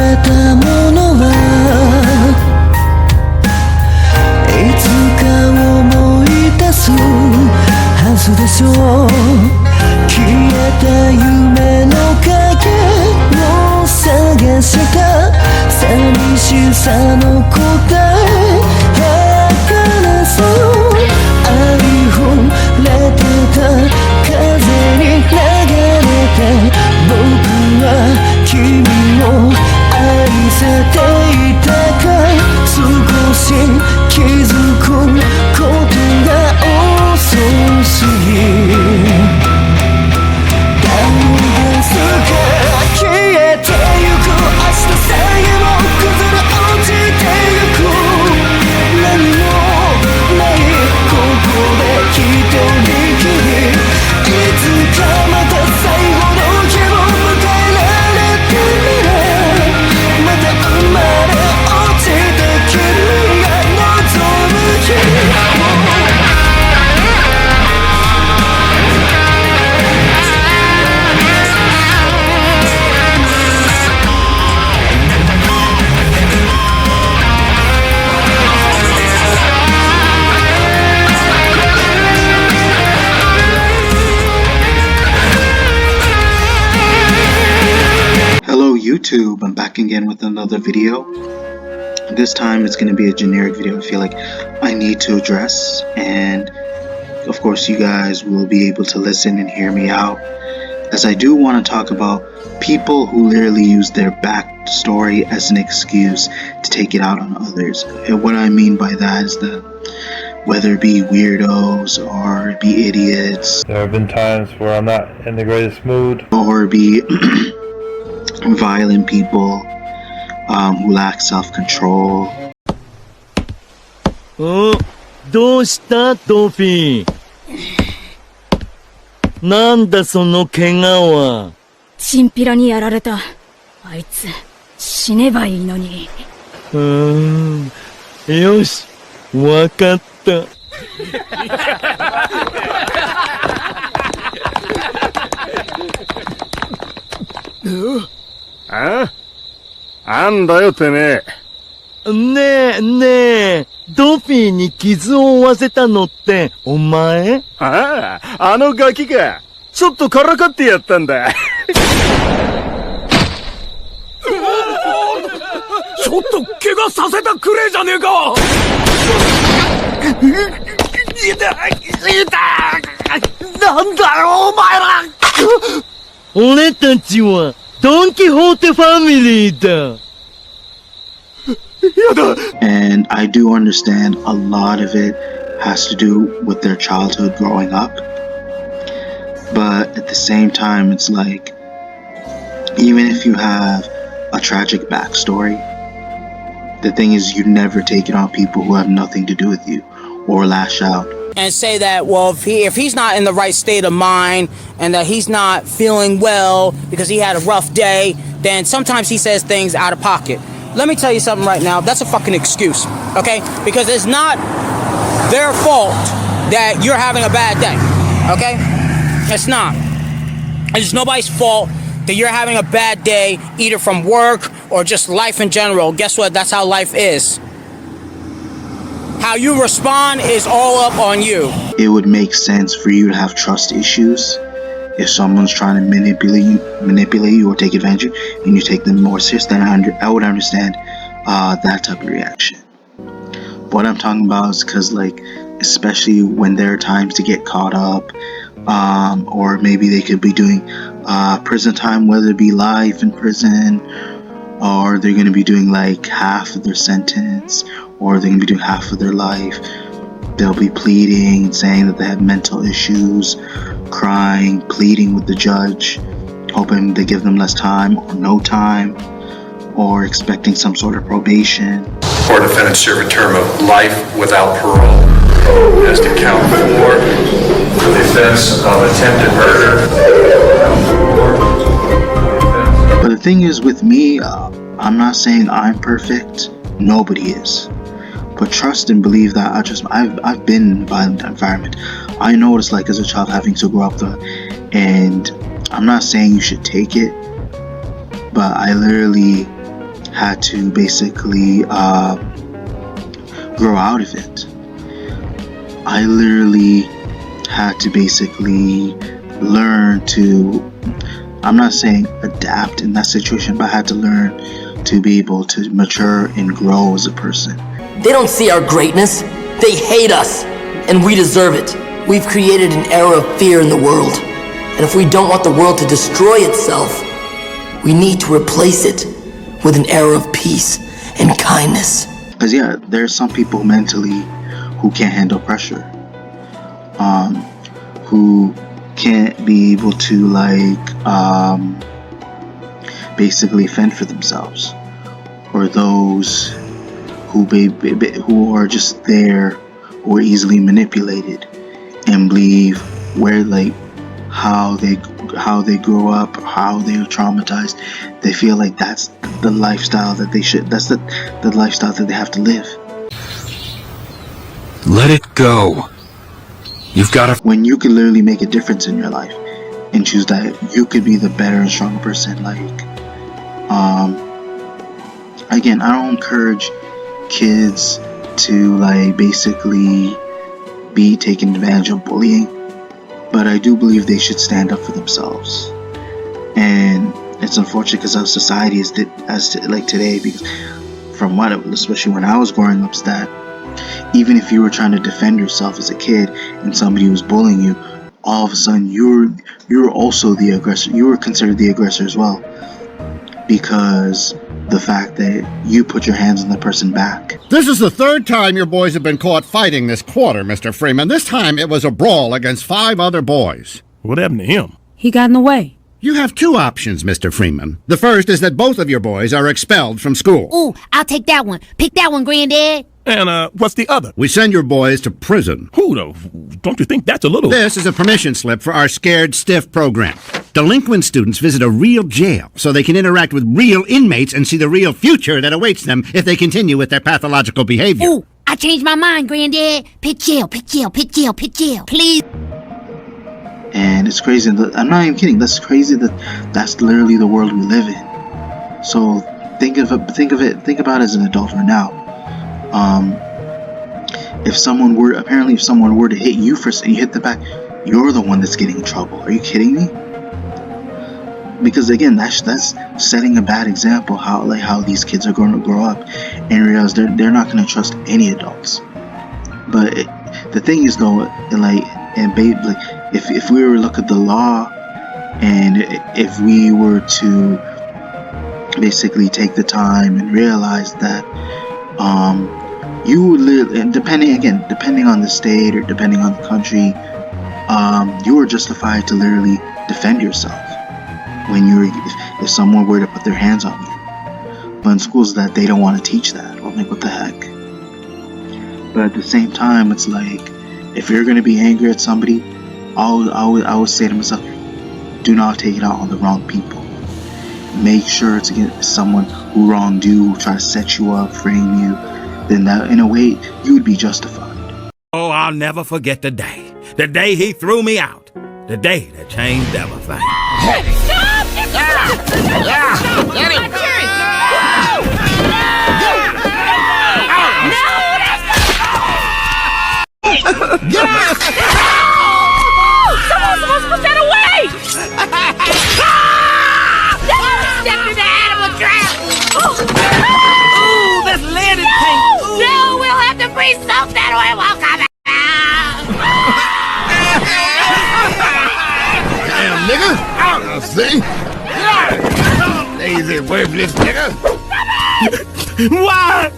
れたものはいつか思い出すはずでしょう。消えた夢の影を探した寂しさの答え儚さを愛触れてた風に流れて僕は君を愛せていたか少し気づくことが遅すぎだんだん消えてゆく明日さえも崩れ落ちてゆく何もないここで一人きりいつかまた最後の日を迎えられてみれまた生まれ落ちた君が望む日Hello YouTube, I'm back again with another video. This time it's going to be a generic video I feel like I need to address, and of course you guys will be able to listen and hear me out, as I do want to talk about people who literally use their backstory as an excuse to take it out on others. And what I mean by that is that whether it be weirdos or be idiots, there have been times where I'm not in the greatest mood, or be violent people who lack self-control. どうしたドフィンなんだその怪我は。チンピラにやられた。あいつ死ねばいいのに。よしわかった。あ？なんだよてめえ。ねえ、ドフィンに傷を負わせたのってお前？ああ、あのガキか。ちょっとからかってやったんだ。ちょっと怪我させたくれじゃねえか。なんだよお前ら。俺たちはドンキホーテファミリーだ。And I do understand a lot of it has to do with their childhood growing up, but at the same time it's like, even if you have a tragic backstory, the thing is you never take it on people who have nothing to do with you or lash out and say that, well, if he's not in the right state of mind and that he's not feeling well because he had a rough day, then sometimes he says things out of pocket. Let me tell you something right now. That's a fucking excuse, okay? Because it's not their fault that you're having a bad day, okay? It's not. It's nobody's fault that you're having a bad day, either from work or just life in general. Guess what? That's how life is. How you respond is all up on you. It would make sense for you to have trust issues if someone's trying to manipulate you or take advantage of you, and you take them more serious. Then I would understand that type of reaction. But what I'm talking about is because, like, especially when there are times to get caught up, or maybe they could be doing prison time, whether it be life in prison, or they're going to be doing like half of their sentence, or they're going to be doing half of their life. They'll be pleading, saying that they have mental issues, crying, pleading with the judge, hoping they give them less time or no time, or expecting some sort of probation. Or defendants serve a term of life without parole. Has to count for the offense of attempted murder. But the thing is with me, I'm not saying I'm perfect. Nobody is. But trust and believe that I've been in a violent environment. I know what it's like as a child having to grow up there. And I'm not saying you should take it, but I literally had to basically grow out of it. I literally had to basically learn to, I'm not saying adapt in that situation, but I had to learn to be able to mature and grow as a person. They don't see our greatness. They hate us, and we deserve it. We've created an era of fear in the world, and if we don't want the world to destroy itself, we need to replace it with an era of peace and kindness. Because yeah, there's some people mentally who can't handle pressure, who can't be able to basically fend for themselves, or those who are just there, who are easily manipulated and believe how they grow up, how they are traumatized. They feel like that's the lifestyle that they should. That's the lifestyle that they have to live. Let it go. You've got to. When you can literally make a difference in your life and choose that you could be the better and stronger person. Again, I don't encourage kids to basically be taken advantage of bullying, but I do believe they should stand up for themselves. And it's unfortunate because our society is today, because from especially when I was growing up, is that even if you were trying to defend yourself as a kid and somebody was bullying you, all of a sudden you're also the aggressor. You were considered the aggressor as well, because the fact that you put your hands on the person back. This is the third time your boys have been caught fighting this quarter, Mr. Freeman. This time it was a brawl against 5 other boys. What happened to him? He got in the way. You have 2 options, Mr. Freeman. The first is that both of your boys are expelled from school. Ooh, I'll take that one. Pick that one, Granddad. And what's the other? We send your boys to prison. Who though? Don't you think that's a little... This is a permission slip for our Scared Stiff program. Delinquent students visit a real jail so they can interact with real inmates and see the real future that awaits them if they continue with their pathological behavior. Ooh, I changed my mind, Granddad. Pick jail, pick jail, pick jail, pick jail, please. And it's crazy. I'm not even kidding. That's crazy that's literally the world we live in. So think about it as an adult right now. If someone were to hit you first and you hit the back, you're the one that's getting in trouble. Are you kidding me? Because again, that's setting a bad example how these kids are going to grow up and realize they're not going to trust any adults. But the thing is though, if we were to look at the law, and if we were to basically take the time and realize that you would live, and depending on the state or depending on the country, you are justified to literally defend yourself when if someone were to put their hands on you. But in schools that they don't want to teach that. I'm like, what the heck? But at the same time, it's like, if you're going to be angry at somebody, I would say to myself, do not take it out on the wrong people. Make sure it's against someone who wronged you, who tried to set you up, frame you. Then that, in a way, you would be justified. Oh, I'll never forget the day he threw me out. The day that changed everything. Hey, stop! Get him! Someone's supposed to put that away! Stepped in the animal trap! Ooh, that's landed pink! No, we'll have to pre-soak that away while coming out! Damn, nigga! I'll see. Lazy, worthless nigga! Why?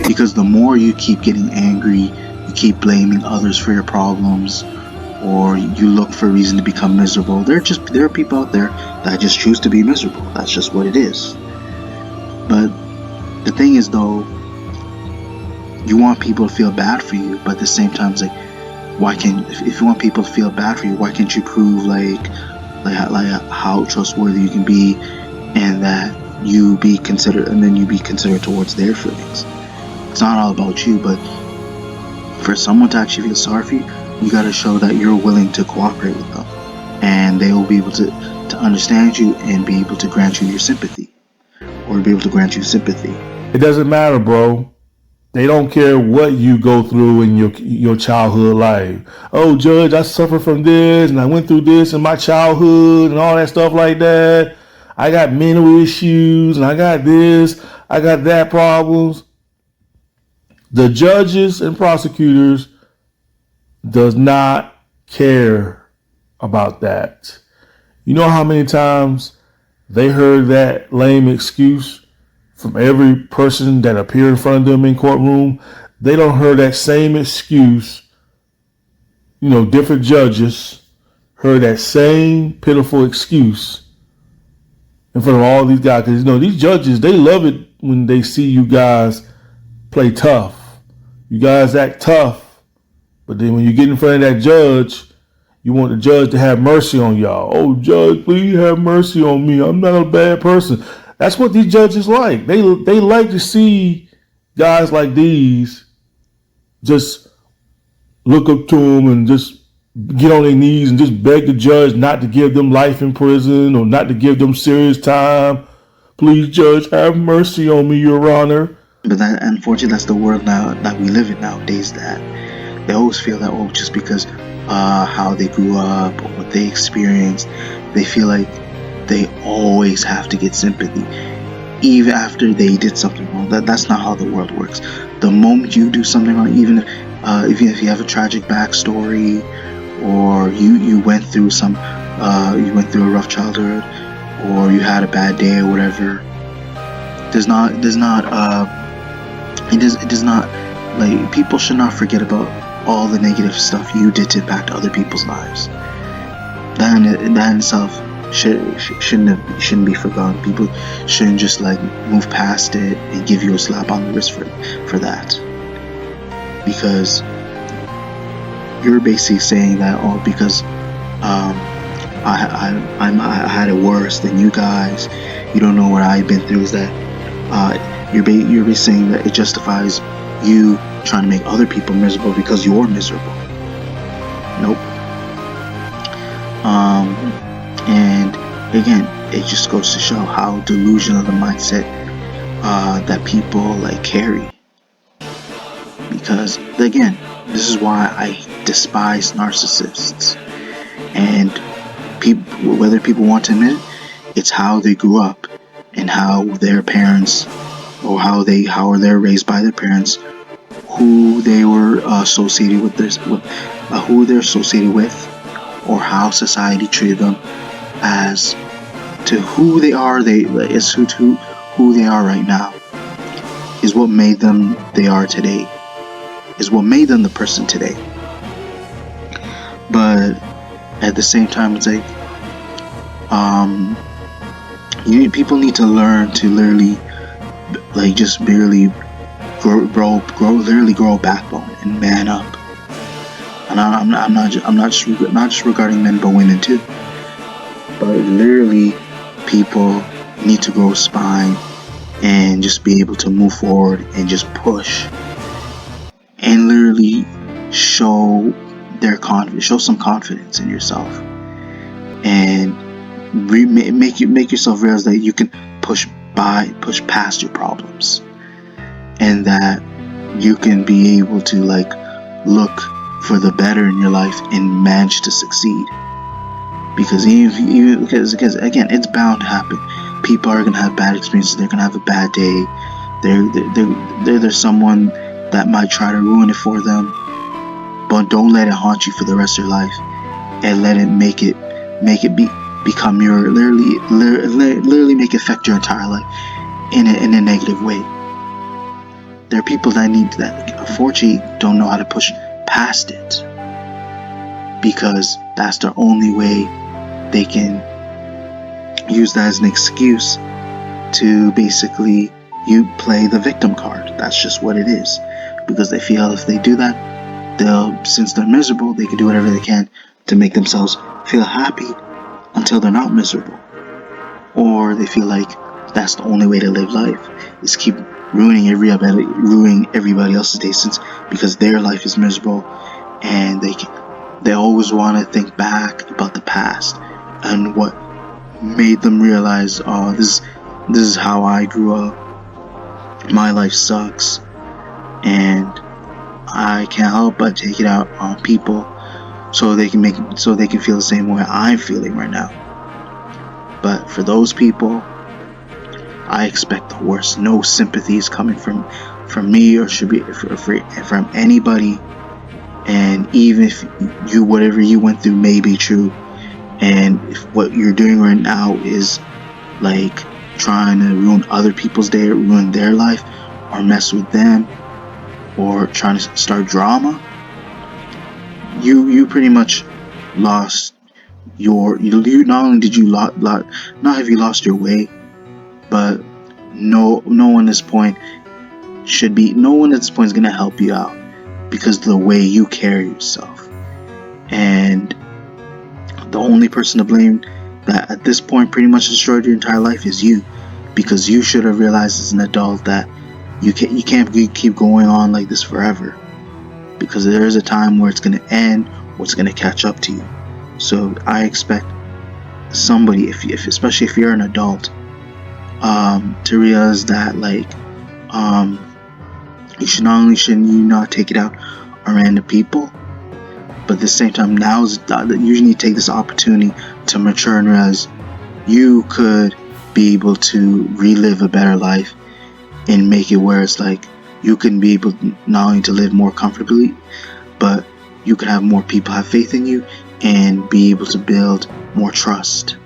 Because the more you keep getting angry, you keep blaming others for your problems, or you look for a reason to become miserable. There are people out there that just choose to be miserable. That's just what it is. But the thing is though, you want people to feel bad for you, but at the same time it's like, if you want people to feel bad for you, why can't you prove how trustworthy you can be, and that you be considered towards their feelings. It's not all about you, but for someone to actually feel sorry for you, you gotta show that you're willing to cooperate with them, and they will be able to to understand you and be able to grant you your sympathy, or be able to grant you sympathy. It doesn't matter, bro. They don't care what you go through in your childhood life. Oh, Judge, I suffer from this, and I went through this in my childhood, and all that stuff like that. I got mental issues, and I got this, I got that problems. The judges and prosecutors does not care about that. You know how many times they heard that lame excuse from every person that appeared in front of them in courtroom? They don't heard that same excuse. Different judges heard that same pitiful excuse in front of all these guys. Because, these judges, they love it when they see you guys play tough. You guys act tough. But then when you get in front of that judge, you want the judge to have mercy on y'all. Oh, judge, please have mercy on me. I'm not a bad person. That's what these judges like. They like to see guys like these just look up to them and just get on their knees and just beg the judge not to give them life in prison or not to give them serious time. Please, judge, have mercy on me, Your Honor. But unfortunately, that's the world now that we live in nowadays, that they always feel that, just because how they grew up or what they experienced, they feel like they always have to get sympathy, even after they did something wrong. That's not how the world works. The moment you do something wrong, even if you have a tragic backstory, or you went through a rough childhood, or you had a bad day or whatever, it does not like, people should not forget about all the negative stuff you did to impact other people's lives. That in itself shouldn't be forgotten. People shouldn't just move past it and give you a slap on the wrist for that, because you're basically saying that, because I had it worse than you guys, you don't know what I've been through, is that you're basically saying that it justifies you trying to make other people miserable because you're miserable. Nope. And again, it just goes to show how delusional the mindset that people carry. Because again, this is why I despise narcissists. And whether people want to admit it, it's how they grew up and how their parents, or how they're raised by their parents, who they were associated with, who they're associated with, or how society treated them, as to who they are. Who they are right now is what made them they are today. Is what made them the person today. But at the same time, it's people need to learn to literally, just barely grow a backbone and man up. And I'm not just regarding men, but women too. But literally, people need to grow a spine and just be able to move forward and just push, and literally show some confidence in yourself, and make yourself realize that you can push past your problems, and that you can be able to look for the better in your life and manage to succeed. Because because again, it's bound to happen. People are gonna have bad experiences. They're gonna have a bad day. There's someone that might try to ruin it for them, but don't let it haunt you for the rest of your life, and let it become your literally make it affect your entire life in a negative way. There are people that unfortunately don't know how to push past it, because that's the only way they can use that as an excuse to basically you play the victim card. That's just what it is, because they feel if they do that, since they're miserable, they can do whatever they can to make themselves feel happy until they're not miserable. Or they feel like that's the only way to live life, is keep ruining everybody else's day, because their life is miserable, and they always want to think back about the past and what made them realize, oh, this is how I grew up. My life sucks, and I can't help but take it out on people so they can feel the same way I'm feeling right now. But for those people, I expect the worst. No sympathy is coming from me, or should be from anybody. And even if whatever you went through may be true, and if what you're doing right now is like trying to ruin other people's day, or ruin their life, or mess with them, or trying to start drama, you pretty much lost your. Not only did you not have you lost your way, but no one at this point is gonna help you out because of the way you carry yourself. And the only person to blame that at this point pretty much destroyed your entire life is you, because you should have realized as an adult that you can't keep going on like this forever, because there is a time where it's going to end, or it's going to catch up to you. So I expect somebody, especially if you're an adult, to realize that shouldn't you not take it out on random people, but at the same time, now is that you need to take this opportunity to mature and realize you could be able to relive a better life and make it where it's like you can be able not only to live more comfortably, but you can have more people have faith in you and be able to build more trust.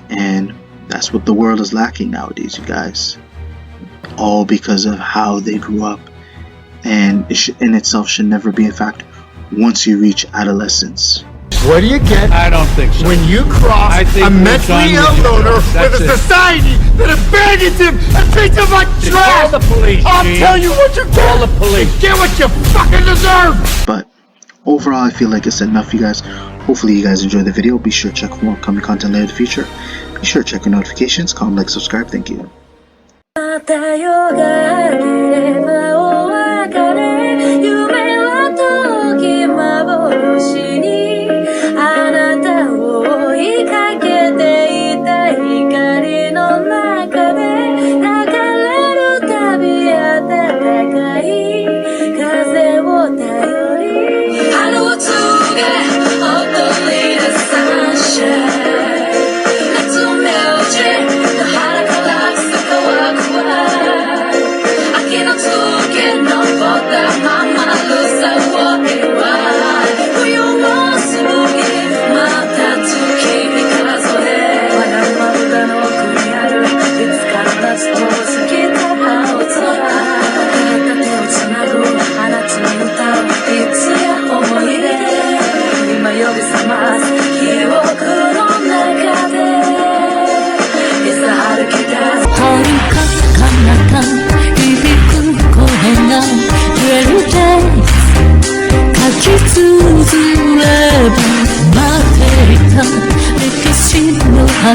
And that's what the world is lacking nowadays, you guys. All because of how they grew up. And it in itself should never be a factor once you reach adolescence. What do you get? I don't think so. When you cross a mentally ill loner with a society that abandons him and treats him like trash? Call the police, I'll tell you what you get. Call the police. Get what you fucking deserve. But overall, I feel like it's enough, you guys. Hopefully you guys enjoyed the video. Be sure to check for more upcoming content later in the future. Be sure to check your notifications, comment, like, subscribe. Thank you.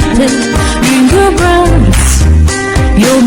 Ring your brass, you'll